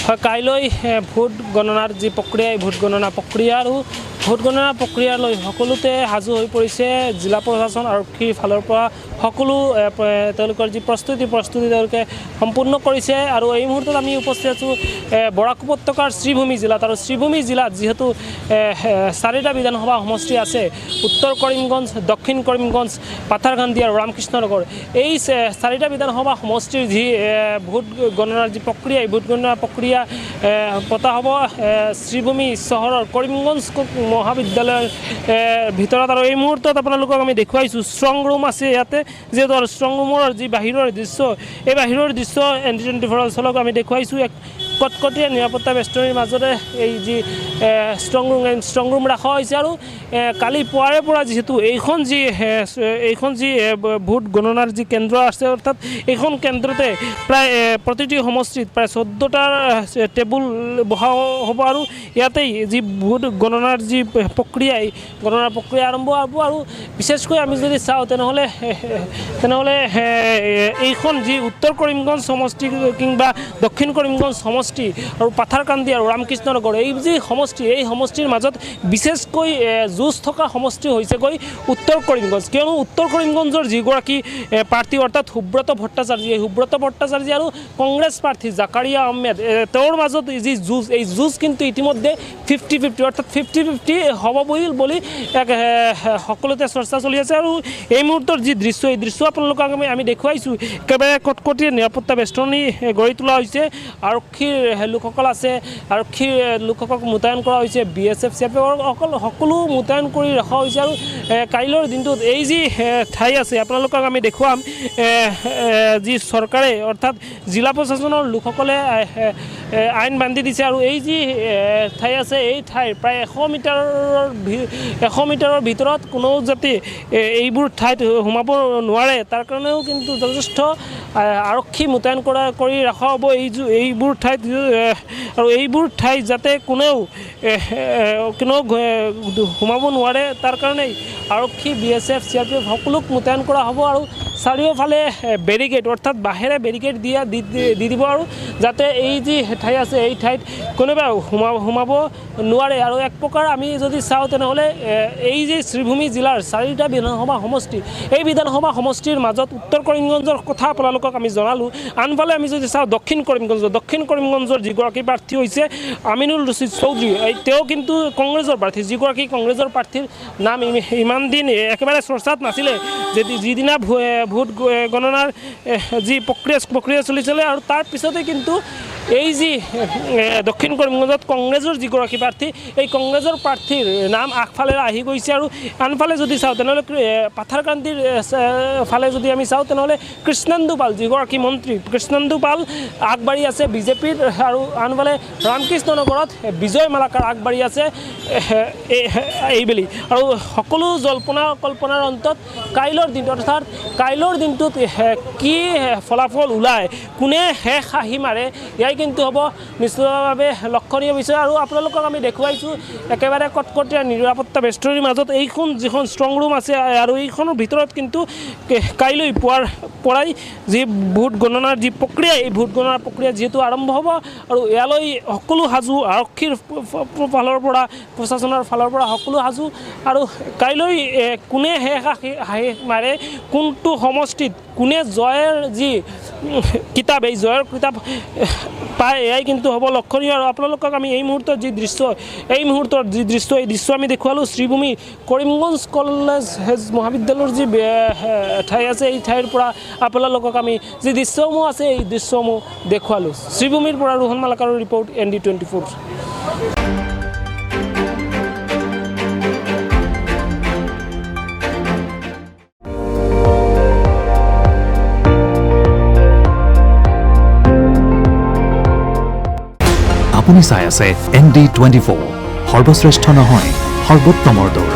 হয় কাইলৈ ভোট গণনাৰ যি প্ৰক্ৰিয়া এই ভোট গণনা প্ৰক্ৰিয়া আৰু ভোট গণনা প্ৰক্ৰিয়ালৈ সকলোতে সাজু হৈ পৰিছে জিলা প্ৰশাসন আৰক্ষীৰ ফালৰ পৰা সকলো তেওঁলোকৰ যি প্ৰস্তুতি তেওঁলোকে সম্পূৰ্ণ কৰিছে আৰু এই মুহূৰ্তত আমি উপস্থিত আছোঁ বৰাক উপত্যকাৰ শ্ৰীভূমি জিলাত আৰু শ্ৰীভূমি জিলাত যিহেতু 4টা বিধানসভা সমষ্টি আছে উত্তৰ কৰিমগঞ্জ দক্ষিণ কৰিমগঞ্জ পাথাৰকান্দি আৰু ৰামকৃষ্ণনগৰ এই 4টা বিধানসভা সমষ্টিৰ যি ভোট গণনাৰ যি প্ৰক্ৰিয়া এই ভোট গণনা প্ৰক্ৰিয়া পতা হ'ব শ্ৰীভূমি চহৰৰ কৰিমগঞ্জ মহাবিদ্যালয়ৰ ভিতৰত আৰু এই মুহূৰ্তত আপোনালোকক আমি দেখুৱাইছোঁ ষ্ট্ৰং ৰুম আছে ইয়াতে যিহেতু আৰু ষ্ট্ৰং ৰুমৰ যি বাহিৰৰ দৃশ্য এই বাহিৰৰ দৃশ্য ND24 অঞ্চলক আমি দেখুৱাইছোঁ এক কটকটীয়া নিৰাপত্তা বেষ্টনীৰ মাজতে এই যি ষ্ট্ৰং ৰুম ৰখা হৈছে আৰু কালি পুৱাৰে পৰা যিহেতু এইখন যি ভোট গণনাৰ যি কেন্দ্ৰ আছে অৰ্থাৎ এইখন কেন্দ্ৰতে প্ৰায় প্ৰতিটি সমষ্টিত প্ৰায় 14টা টেবুল বহা হ'ব আৰু ইয়াতেই যি ভোট গণনাৰ যি প্ৰক্ৰিয়া এই গণনাৰ প্ৰক্ৰিয়া আৰম্ভ হ'ব আৰু বিশেষকৈ আমি যদি চাওঁ তেনেহ'লে এইখন যি উত্তৰ কৰিমগঞ্জ সমষ্টি কিংবা দক্ষিণ কৰিমগঞ্জ সমষ্টি আৰু পাথাৰকান্দি আৰু ৰামকৃষ্ণনগৰ এই যি সমষ্টি এই সমষ্টিৰ মাজত বিশেষকৈ যুঁজ থকা সমষ্টি হৈছেগৈ উত্তৰ কৰিমগঞ্জ কিয়নো উত্তৰ কৰিমগঞ্জৰ যিগৰাকী প্ৰাৰ্থী অৰ্থাৎ সুব্ৰত ভট্টাচাৰ্য এই সুব্ৰত ভট্টাচাৰ্য আৰু কংগ্ৰেছ প্ৰাৰ্থী জাকাৰিয়া আহমেদ তেওঁৰ মাজত যি যুঁজ এই যুঁজ কিন্তু ইতিমধ্যে 50-50 অৰ্থাৎ 50-50 হ'ব বুলি এক সকলোতে চৰ্চা চলি আছে আৰু এই মুহূৰ্তৰ যি দৃশ্য এই দৃশ্য আপোনালোকক আমি দেখুৱাইছোঁ একেবাৰে কটকটীয়া নিৰাপত্তা বেষ্টনী গঢ়ি তোলা হৈছে আৰক্ষীৰ লোকসকল আছে আৰক্ষীৰ লোকসকলক মোতায়েন কৰা হৈছে BSF সকলো মোতায়েন কৰি ৰখা হৈছে আৰু কাইলৈৰ দিনটোত এই যি ঠাই আছে আপোনালোকক আমি দেখুৱাম যি চৰকাৰে অৰ্থাৎ জিলা প্ৰশাসনৰ লোকসকলে আইন বান্ধি দিছে আৰু এই যি ঠাই আছে এই ঠাইৰ প্ৰায় 100 মিটাৰৰ ভিতৰত কোনো যাতে এইবোৰ ঠাইত সোমাব নোৱাৰে তাৰ কাৰণেও কিন্তু যথেষ্ট আৰক্ষী মোতায়েন কৰি ৰখা হ'ব এইবোৰ ঠাইত আৰু এইবোৰ ঠাইত যাতে কোনেও সোমাব নোৱাৰে তাৰ কাৰণেই আৰক্ষী BSF CRPF সকলোক মোতায়েন কৰা হ'ব আৰু চাৰিওফালে বেৰিকেড অৰ্থাৎ বাঁহেৰে বেৰিকেড দি দিব আৰু যাতে এই যি ঠাই আছে এই ঠাইত কোনোবাই সোমাব নোৱাৰে আৰু এক প্ৰকাৰ আমি যদি চাওঁ তেনেহ'লে এই যে শ্ৰীভূমি জিলাৰ 4টা বিধানসভা সমষ্টি এই বিধানসভা সমষ্টিৰ মাজত উত্তৰ কৰিমগঞ্জৰ কথা আপোনালোকক আমি জনালোঁ আনফালে আমি যদি চাওঁ দক্ষিণ কৰিমগঞ্জৰ যিগৰাকী প্ৰাৰ্থী হৈছে আমিনুল ৰছিদ চৌধুৰী তেওঁ কিন্তু কংগ্ৰেছৰ প্ৰাৰ্থী যিগৰাকী কংগ্ৰেছৰ প্ৰাৰ্থীৰ নাম ইমান দিন একেবাৰে চৰ্চাত নাছিলে যিদিনা ভোট গণনাৰ যি প্ৰক্ৰিয়া চলিছিলে আৰু তাৰ পিছতে কিন্তু এই যি দক্ষিণ কৰিমগঞ্জত কংগ্ৰেছৰ যিগৰাকী প্ৰাৰ্থী এই কংগ্ৰেছৰ প্ৰাৰ্থীৰ নাম আগফালে আহি গৈছে আৰু আনফালে যদি চাওঁ তেনেহ'লে পাথাৰকান্দিৰ ফালে যদি আমি চাওঁ তেনেহ'লে কৃষ্ণেন্দু পাল যিগৰাকী মন্ত্ৰী কৃষ্ণেন্দু পাল আগবাঢ়ি আছে বিজেপিৰ আৰু আনফালে ৰামকৃষ্ণনগৰত বিজয় মালাকাৰ আগবাঢ়ি আছে এইবেলি আৰু সকলো জল্পনা কল্পনাৰ অন্তত কাইলৈৰ দিনটোত অৰ্থাৎ কাইলৈৰ দিনটোত কি ফলাফল ওলায় কোনে শেষ হাঁহি মাৰে ইয়াই কিন্তু হ'ব নিশ্চিতভাৱে লক্ষণীয় বিষয় আৰু আপোনালোকক আমি দেখুৱাইছোঁ একেবাৰে কটকটীয়া নিৰাপত্তা বেষ্টনীৰ মাজত এইখন যিখন ষ্ট্ৰং ৰুম আছে আৰু এইখনৰ ভিতৰত কিন্তু কাইলৈ পুৱাৰ পৰাই যি ভোট গণনাৰ যি প্ৰক্ৰিয়া এই ভোট গণনাৰ প্ৰক্ৰিয়া যিহেতু আৰম্ভ হ'ব আৰু ইয়ালৈ সকলো সাজু আৰক্ষীৰ ফালৰ পৰা প্ৰশাসনৰ ফালৰ পৰা সকলো সাজু আৰু কাইলৈ কোনে শেষ হাঁহি মাৰে কোনটো সমষ্টিত কোনে জয়ৰ যি কিতাপ এই জয়ৰ কিতাপ পায় এয়াই কিন্তু হ'ব লক্ষণীয় আৰু আপোনালোকক আমি এই মুহূৰ্তৰ যি দৃশ্য এই দৃশ্য আমি দেখুৱালোঁ শ্ৰীভূমি কৰিমগঞ্জ কলেজ মহাবিদ্যালয়ৰ যি ঠাই আছে এই ঠাইৰ পৰা আপোনালোকক আমি যি দৃশ্যসমূহ আছে এই দৃশ্যসমূহ দেখুৱালোঁ শ্ৰীভূমিৰ পৰা ৰোহন মালাকাৰৰ ৰিপৰ্ট ND24 আপুনি চাই আছে ND24 সৰ্বশ্ৰেষ্ঠ নহয় সৰ্বোত্তমৰ দৌৰ